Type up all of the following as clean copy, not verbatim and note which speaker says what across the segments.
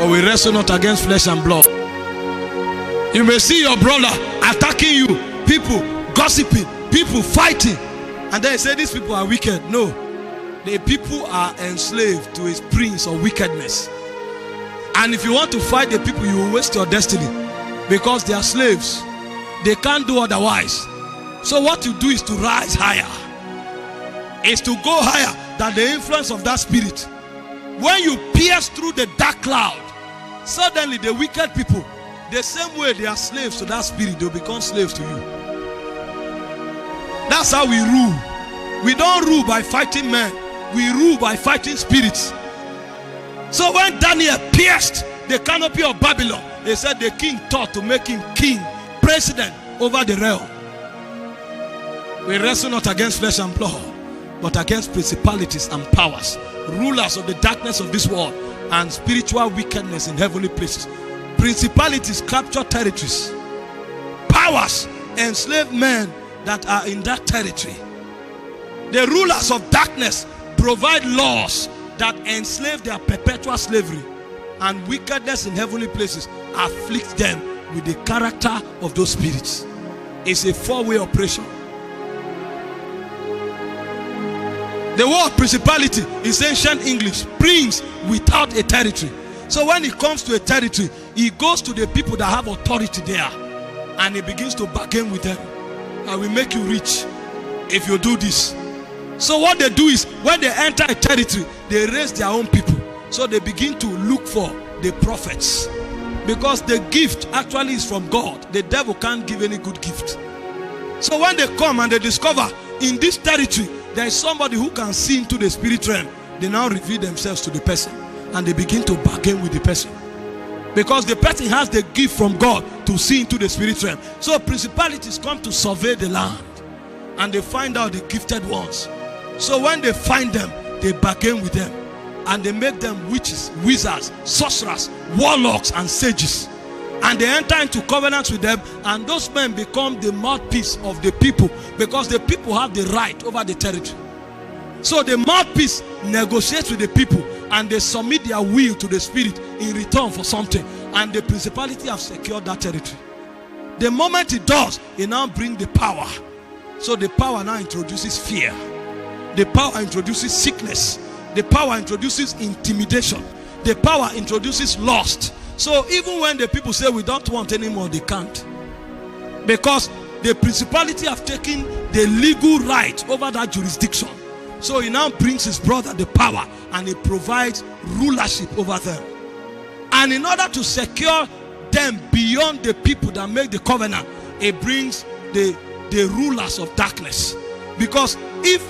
Speaker 1: For we wrestle not against flesh and blood. You may see your brother attacking you, people gossiping, people fighting, and then you say these people are wicked. No, the people are enslaved to his prince of wickedness. And if you want to fight the people, you will waste your destiny, because they are slaves. They can't do otherwise. So what you do is to rise higher, is to go higher than the influence of that spirit. When you pierce through the dark cloud, suddenly the wicked people, the same way they are slaves to that spirit, they'll become slaves to you. That's how we rule. We don't rule by fighting men. We rule by fighting spirits. So when Daniel pierced the canopy of Babylon, they said the king thought to make him king, president over the realm. We wrestle not against flesh and blood, but against principalities and powers, rulers of the darkness of this world, and spiritual wickedness in heavenly places. Principalities capture territories. Powers enslave men that are in that territory. The rulers of darkness provide laws that enslave their perpetual slavery, and wickedness in heavenly places afflicts them with the character of those spirits. It's a four-way operation. The word principality is ancient English, prince without a territory. So when it comes to a territory, he goes to the people that have authority there, and he begins to bargain with them. I will make you rich if you do this. So what they do is, when they enter a territory, they raise their own people. So they begin to look for the prophets, because the gift actually is from God. The devil can't give any good gift. So when they come and they discover in this territory there is somebody who can see into the spirit realm, they now reveal themselves to the person, and they begin to bargain with the person, because the person has the gift from God to see into the spirit realm. So principalities come to survey the land, and they find out the gifted ones. So when they find them, they bargain with them, and they make them witches, wizards, sorcerers, warlocks, and sages. And they enter into covenants with them, and those men become the mouthpiece of the people, because the people have the right over the territory. So the mouthpiece negotiates with the people, and they submit their will to the spirit in return for something, and the principality have secured that territory. The moment it does, it now brings the power. So the power now introduces fear. The power introduces sickness. The power introduces intimidation. The power introduces lust. So even when the people say we don't want anymore, they can't, because the principality have taken the legal right over that jurisdiction. So he now brings his brother the power, and he provides rulership over them. And in order to secure them beyond the people that make the covenant, he brings the rulers of darkness. Because if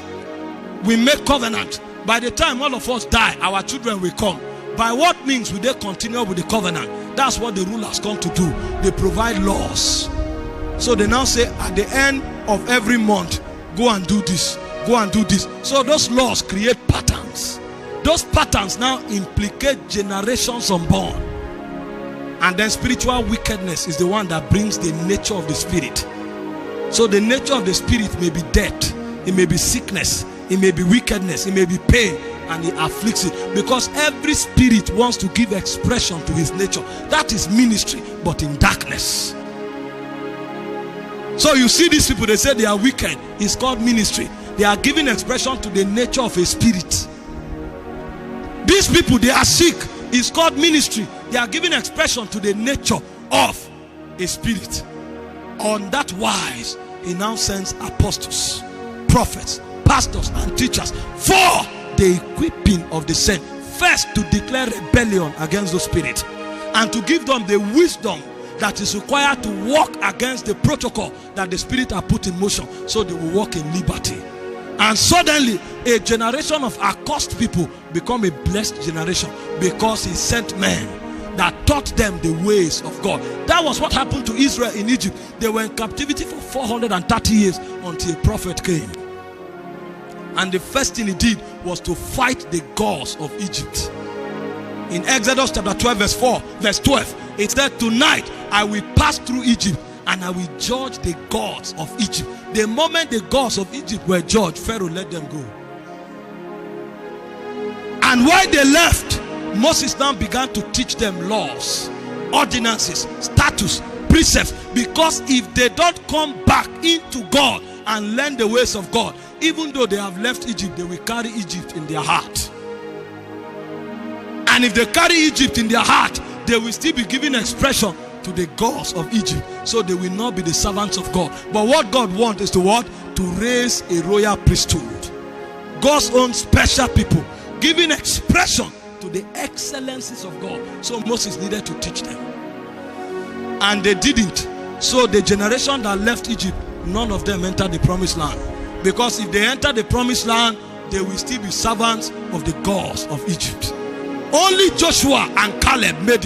Speaker 1: we make covenant, by the time all of us die, our children will come. By what means will they continue with the covenant? That's what the rulers come to do. They provide laws. So they now say at the end of every month, go and do this, go and do this. So those laws create patterns. Those patterns now implicate generations unborn. And then spiritual wickedness is the one that brings the nature of the spirit. So the nature of the spirit may be death, it may be sickness, it may be wickedness, it may be pain, and it afflicts it, because every spirit wants to give expression to his nature. That is ministry, but in darkness. So you see these people, they say they are wicked. It's called ministry. They are giving expression to the nature of a spirit. These people, they are sick. It's called ministry. They are giving expression to the nature of a spirit. On that wise, he now sends apostles, prophets, pastors, and teachers for the equipping of the saints. First, to declare rebellion against the spirit, and to give them the wisdom that is required to walk against the protocol that the spirit have put in motion, so they will walk in liberty. And suddenly a generation of accursed people become a blessed generation, because he sent men that taught them the ways of God. That was what happened to Israel in Egypt. They were in captivity for 430 years until a prophet came. And the first thing he did was to fight the gods of Egypt. In Exodus chapter 12 verse 12, it said, tonight I will pass through Egypt, and I will judge the gods of Egypt. The moment the gods of Egypt were judged, Pharaoh let them go. And while they left, Moses now began to teach them laws, ordinances, statutes, precepts, because if they don't come back into God and learn the ways of God, even though they have left Egypt, they will carry Egypt in their heart. And if they carry Egypt in their heart, they will still be giving expression to the gods of Egypt. So they will not be the servants of God. But what God wants is to what? To raise a royal priesthood. God's own special people, giving expression to the excellencies of God. So Moses needed to teach them. And they didn't. So the generation that left Egypt, none of them entered the promised land. Because if they enter the promised land, they will still be servants of the gods of Egypt. Only Joshua and Caleb made it.